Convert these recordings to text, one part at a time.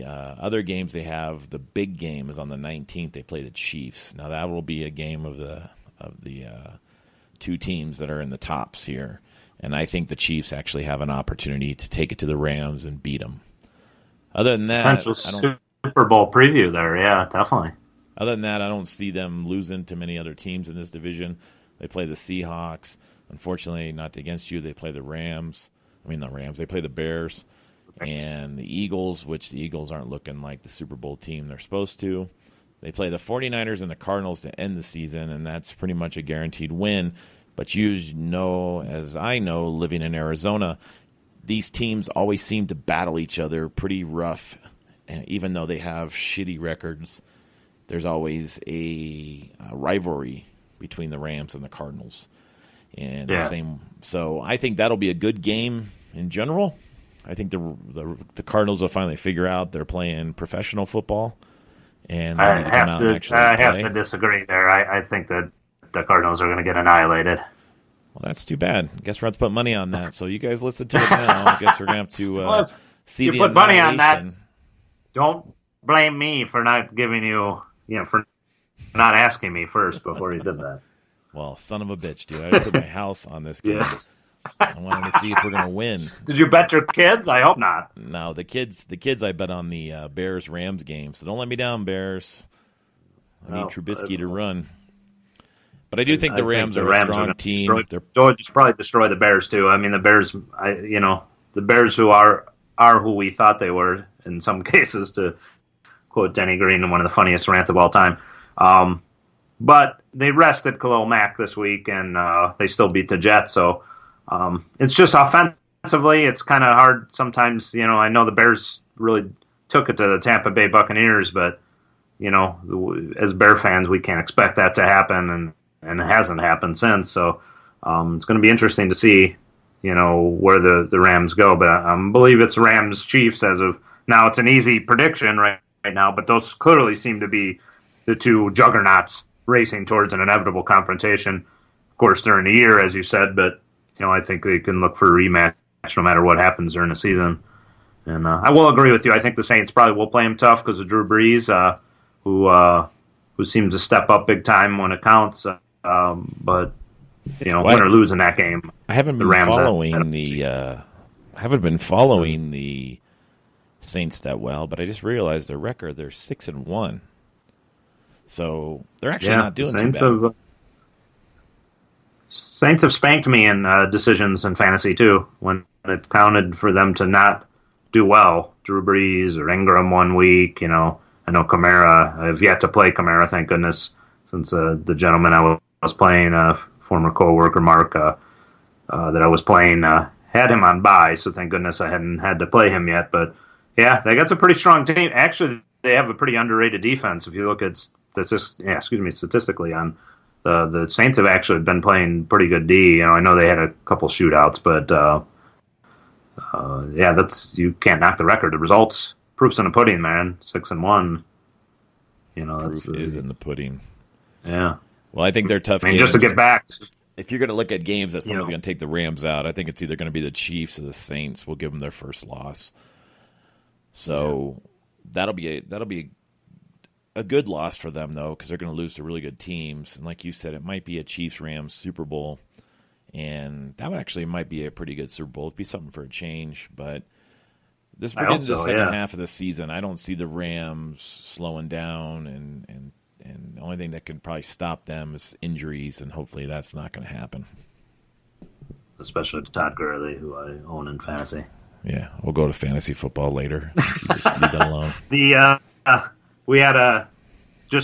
other games they have, the big game is on the 19th. They play the Chiefs. Now that will be a game of the two teams that are in the tops here, and I think the Chiefs actually have an opportunity to take it to the Rams and beat them. Other than that, Potential Super Bowl preview there. Yeah, definitely. Other than that, I don't see them losing to many other teams in this division. They play the Seahawks. Unfortunately, not against you. They play the Rams. I mean, not Rams. They play the Bears and the Eagles, which the Eagles aren't looking like the Super Bowl team they're supposed to. They play the 49ers and the Cardinals to end the season, and that's pretty much a guaranteed win. But you know, as I know, living in Arizona, these teams always seem to battle each other pretty rough. And even though they have shitty records, there's always a rivalry between the Rams and the Cardinals. And the same. So I think that'll be a good game in general. I think the Cardinals will finally figure out they're playing professional football, and I have to disagree there. I think that the Cardinals are going to get annihilated. Well, that's too bad. I guess we're going to put money on that. So you guys listen to it now. I guess we're going to have to see the annihilation. You put money on that. Don't blame me for not giving you, for not asking me first before you did that. Well, son of a bitch, dude. I put my house on this game. Yeah. I wanted to see if we're going to win. Did you bet your kids? I hope not. No, the kids I bet on the Bears-Rams game. So don't let me down, Bears. I need Trubisky to run. But I do think the Rams are a strong team. Just probably destroy the Bears, too. I mean, the Bears, the Bears who are who we thought they were, in some cases, to quote Denny Green in one of the funniest rants of all time. But they rested Khalil Mack this week, and they still beat the Jets. So it's just offensively, it's kind of hard sometimes. I know the Bears really took it to the Tampa Bay Buccaneers, but, as Bear fans, we can't expect that to happen, and it hasn't happened since. So it's going to be interesting to see, where the Rams go. But I believe it's Rams-Chiefs as of now. It's an easy prediction right now, but those clearly seem to be the two juggernauts racing towards an inevitable confrontation. Of course, during the year, as you said, but I think they can look for a rematch no matter what happens during the season. And I will agree with you. I think the Saints probably will play him tough because of Drew Brees, who seems to step up big time when it counts. But win or lose in that game, I haven't been following the Saints that well, but I just realized their record. They're 6-1. So they're actually not doing too bad. Saints have spanked me in decisions in fantasy, too, when it counted for them to not do well. Drew Brees or Ingram one week, I know Kamara. I have yet to play Kamara, thank goodness, since the gentleman I was playing, former coworker Mark, that I was playing, had him on bye, so thank goodness I hadn't had to play him yet. But, yeah, they got a pretty strong team. Actually, they have a pretty underrated defense. If you look at statistically on the Saints have actually been playing pretty good D. I know they had a couple shootouts, but you can't knock the record. The results, proof's in the pudding, man. 6-1. Proof is in the pudding. Yeah. Well, I think they're tough games. Just to get back, if you're going to look at games that someone's going to take the Rams out, I think it's either going to be the Chiefs or the Saints. Will give them their first loss. So that'll be a good loss for them, though, because they're going to lose to really good teams. And like you said, it might be a Chiefs-Rams Super Bowl, and that might be a pretty good Super Bowl. It'd be something for a change. But we're getting to the second half of the season. I don't see the Rams slowing down, and the only thing that could probably stop them is injuries, and hopefully that's not going to happen. Especially to Todd Gurley, who I own in fantasy. Yeah, we'll go to fantasy football later. Just leave that alone. We had you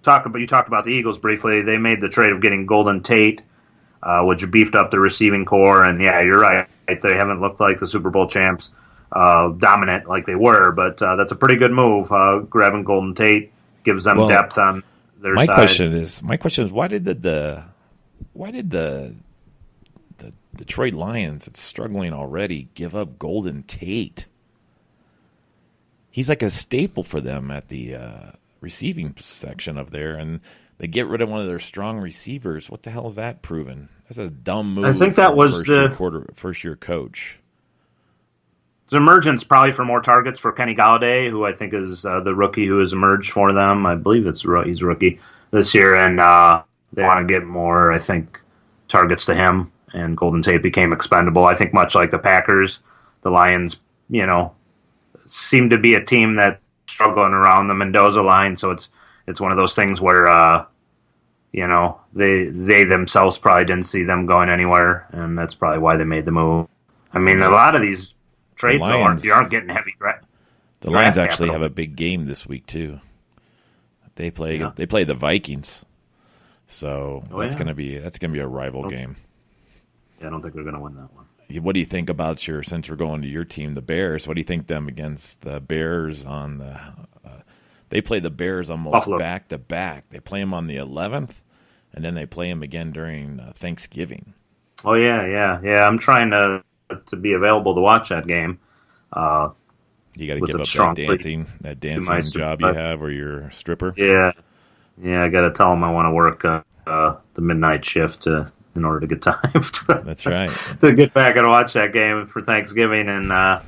talked about the Eagles briefly. They made the trade of getting Golden Tate, which beefed up the receiving core. And yeah, you're right. They haven't looked like the Super Bowl champs, dominant like they were. But that's a pretty good move. Grabbing Golden Tate gives them depth on their side. My question is, why did the Detroit Lions, it's struggling already, give up Golden Tate? He's like a staple for them at the receiving section of there, and they get rid of one of their strong receivers. What the hell is that proving? That's a dumb move. I think that was first year coach. emergence probably for more targets for Kenny Golladay, who I think is the rookie who has emerged for them. I believe he's a rookie this year, and they want to get more, I think, targets to him. And Golden Tate became expendable. I think much like the Packers, the Lions, seem to be a team that's struggling around the Mendoza line. So it's one of those things where they themselves probably didn't see them going anywhere, and that's probably why they made the move. I mean, a lot of these trades you aren't getting heavy draft. The Lions actually have a big game this week too. They play the Vikings, so that's gonna be a rival game. Yeah, I don't think they're gonna win that one. What do you think about since we're going to your team, the Bears? What do you think them against the Bears on the? They play the Bears almost back to back. They play them on the 11th, and then they play them again during Thanksgiving. Oh yeah. I'm trying to be available to watch that game. You got to give up that dancing job you have, or you're a stripper. Yeah. I got to tell them I want to work the midnight shift in order to get time. That's right. To get back and watch that game for Thanksgiving and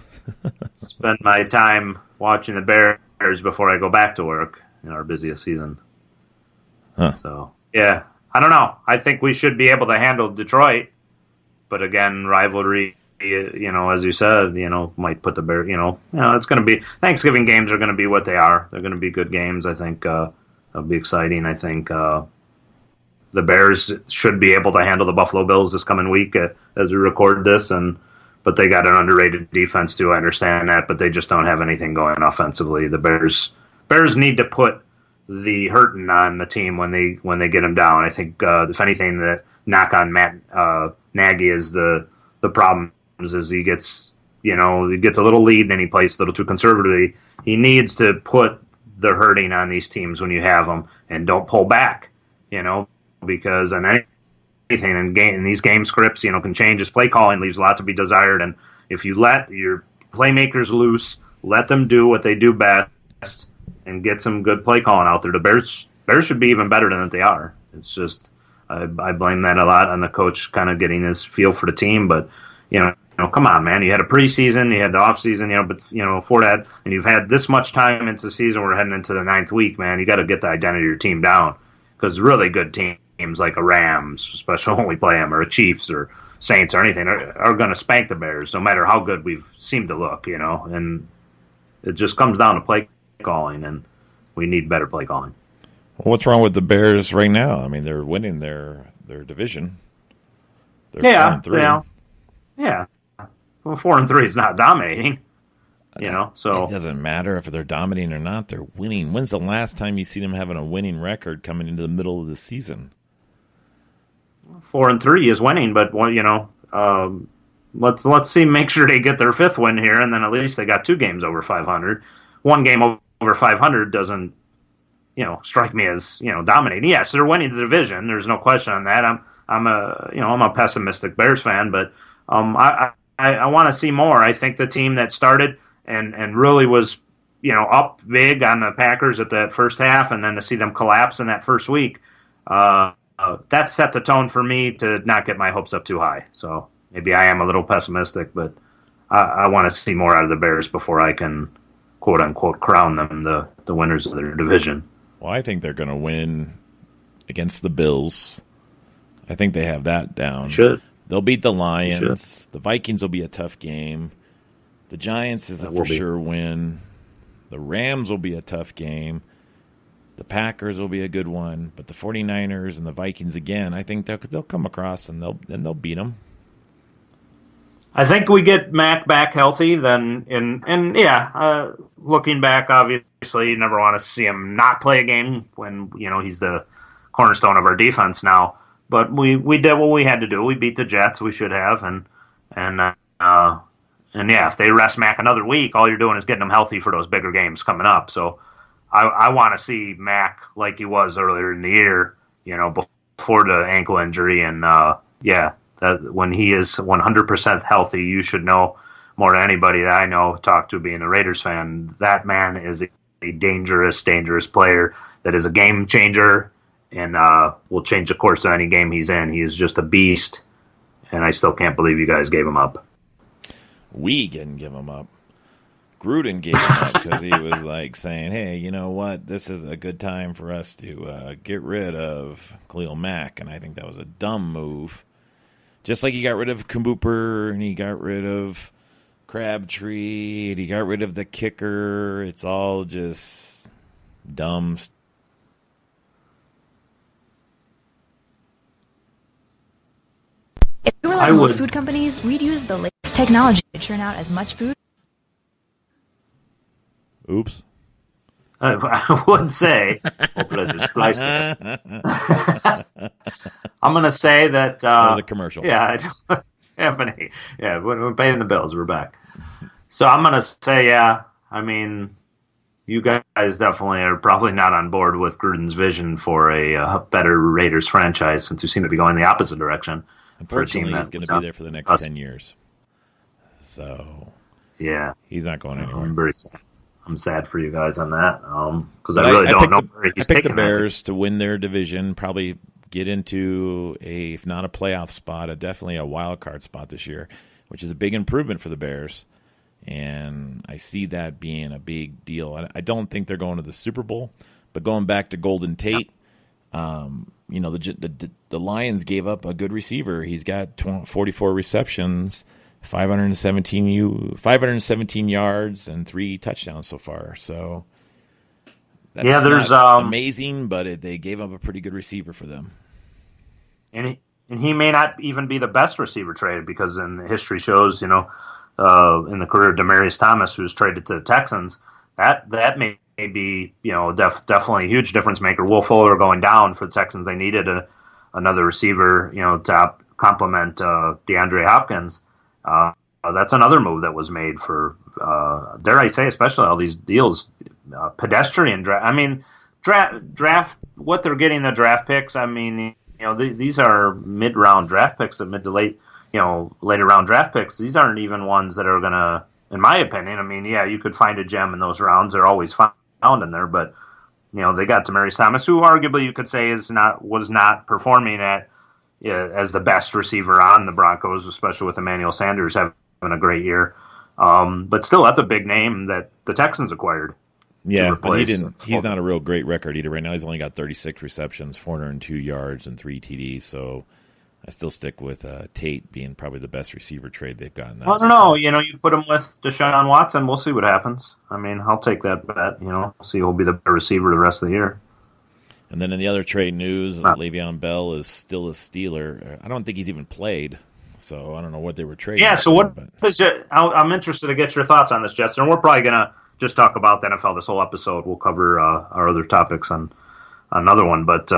spend my time watching the Bears before I go back to work in our busiest season. Huh. So yeah, I don't know. I think we should be able to handle Detroit, but again, rivalry. As you said, might put the Bears. It's going to be Thanksgiving games are going to be what they are. They're going to be good games. I think they'll be exciting. I think the Bears should be able to handle the Buffalo Bills this coming week as we record this, but they got an underrated defense too. I understand that, but they just don't have anything going offensively. The Bears need to put the hurting on the team when they get them down. I think if anything, the knock on Matt Nagy is the problem. Is he gets a little lead and he plays a little too conservatively. He needs to put the hurting on these teams when you have them and don't pull back, because anything in these game scripts, can change. His play calling leaves a lot to be desired, and if you let your playmakers loose, let them do what they do best, and get some good play calling out there, the Bears should be even better than they are. It's just I blame that a lot on the coach kind of getting his feel for the team, but come on, man. You had a preseason, you had the offseason, but for that, and you've had this much time into the season. We're heading into the 9th week, man. You got to get the identity of your team down, because really good teams like a Rams, especially when we play them, or a Chiefs or Saints or anything, are going to spank the Bears, no matter how good we've seemed to look, and it just comes down to play calling, and we need better play calling. Well, what's wrong with the Bears right now? I mean, they're winning their division. They're 4-3. Yeah. Well, 4-3 is not dominating, so. It doesn't matter if they're dominating or not. They're winning. When's the last time you see them having a winning record coming into the middle of the season? 4-3 is winning, but let's see. Make sure they get their 5th win here, and then at least they got 2 games over 500. 1 game over 500 doesn't, strike me as dominating. Yes, they're winning the division. There's no question on that. I'm a pessimistic Bears fan, but I want to see more. I think the team that started and really was up big on the Packers at that first half, and then to see them collapse in that first week, that set the tone for me to not get my hopes up too high. So maybe I am a little pessimistic, but I want to see more out of the Bears before I can quote unquote crown them the winners of their division. Well, I think they're going to win against the Bills. I think they have that down. Should. They'll beat the Lions. The Vikings will be a tough game. The Giants is a for sure win. The Rams will be a tough game. The Packers will be a good one. But the 49ers and the Vikings, again, I think they'll come across and they'll beat them. I think we get Mac back healthy, then, looking back, obviously, you never want to see him not play a game when, he's the cornerstone of our defense now. But we did what we had to do. We beat the Jets. We should have, and if they rest Mac another week, all you're doing is getting him healthy for those bigger games coming up. So I want to see Mac like he was earlier in the year, before the ankle injury, and that when he is 100% healthy, you should know more than anybody that I know, talk to, being a Raiders fan, that man is a dangerous player that is a game changer. And will change the course of any game he's in. He is just a beast, and I still can't believe you guys gave him up. We didn't give him up. Gruden gave him up because he was like saying, hey, you know what? This is a good time for us to get rid of Khalil Mack. And I think that was a dumb move. Just like he got rid of Cooper and he got rid of Crabtree and he got rid of the kicker. It's all just dumb. If we were like most food companies, we'd use the latest technology to churn out as much food. Oops. I wouldn't say. Hopefully I just spliced it. I'm going to say that... that was a commercial. Yeah, we're paying the bills. We're back. So I'm going to say, yeah, I mean, you guys definitely are probably not on board with Gruden's vision for a better Raiders franchise since you seem to be going the opposite direction. Unfortunately, he's going to be there for the next 10 years. So, yeah, he's not going anywhere. I'm sad for you guys on that because I really don't know where he's taking that. I picked the Bears to win their division, probably get into if not a playoff spot, definitely a wild card spot this year, which is a big improvement for the Bears. And I see that being a big deal. I don't think they're going to the Super Bowl, but going back to Golden Tate, the Lions gave up a good receiver. He's got 44 receptions, 517 yards, and 3 touchdowns so far. So that's not amazing, but they gave up a pretty good receiver for them. And he may not even be the best receiver traded because in history shows, in the career of Demaryius Thomas, who's traded to the Texans, that may be, definitely a huge difference maker. Will Fuller going down for the Texans. They needed another receiver, to complement DeAndre Hopkins. That's another move that was made for, dare I say, especially all these deals, pedestrian draft. I mean, draft what they're getting the draft picks. I mean, these are mid-round draft picks, mid to late, later round draft picks. These aren't even ones that are going to, in my opinion, I mean, yeah, you could find a gem in those rounds. They're always found in there, but they got Demaryius Thomas, who arguably you could say was not performing as the best receiver on the Broncos, especially with Emmanuel Sanders having a great year. But still, that's a big name that the Texans acquired. Yeah, but he's not a real great record either. Right now, he's only got 36 receptions, 402 yards, and 3 TDs. So I still stick with Tate being probably the best receiver trade they've gotten. I don't know. You put him with Deshaun Watson, we'll see what happens. I mean, I'll take that bet. See who'll be the better receiver the rest of the year. And then in the other trade news, Le'Veon Bell is still a Steeler. I don't think he's even played, so I don't know what they were trading. Yeah, so I'm interested to get your thoughts on this, Jester. And we're probably going to just talk about the NFL this whole episode. We'll cover our other topics on another one. But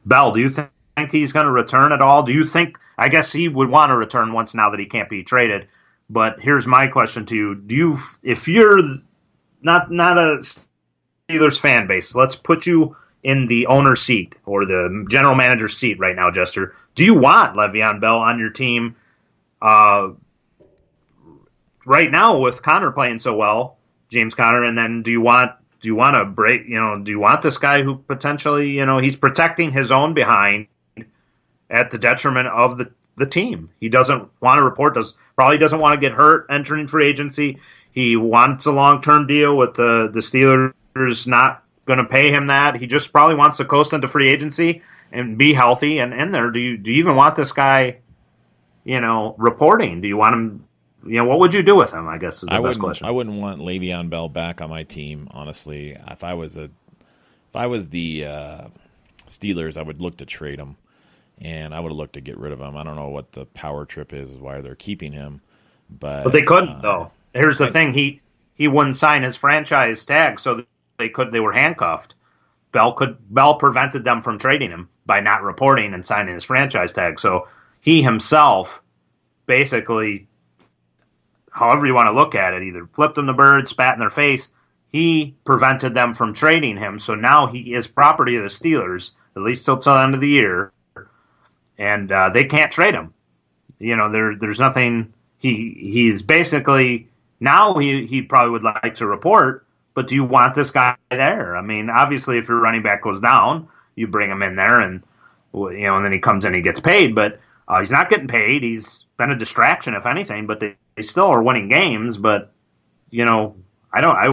Bell, do you think he's going to return at all? Do you think, I guess he would want to return once now that he can't be traded. But here's my question to you. If you're not a Steelers fan base, let's put you in the owner's seat or the general manager's seat right now, Jester. Do you want Le'Veon Bell on your team right now with Conner playing so well, James Conner? And then do you want to break, do you want this guy who potentially, he's protecting his own behind at the detriment of the team? He doesn't want to report, probably doesn't want to get hurt entering free agency. He wants a long-term deal with the Steelers not going to pay him that. He just probably wants to coast into free agency and be healthy and in there. Do you even want this guy, reporting? Do you want him, what would you do with him, I guess is the best question. I wouldn't want Le'Veon Bell back on my team, honestly. If I was the Steelers, I would look to trade him, and I would look to get rid of him. I don't know what the power trip is why they're keeping him. But they couldn't, though. Here's the thing. He wouldn't sign his franchise tag, so they were handcuffed. Bell prevented them from trading him by not reporting and signing his franchise tag. So he himself basically, however you want to look at it, either flipped them the bird, spat in their face. He prevented them from trading him. So now he is property of the Steelers, at least till the end of the year. And they can't trade him. There's nothing. He's basically, now he probably would like to report. But do you want this guy there? I mean, obviously, if your running back goes down, you bring him in there, and and then he comes in, he gets paid. But he's not getting paid. He's been a distraction, if anything. But they still are winning games, but I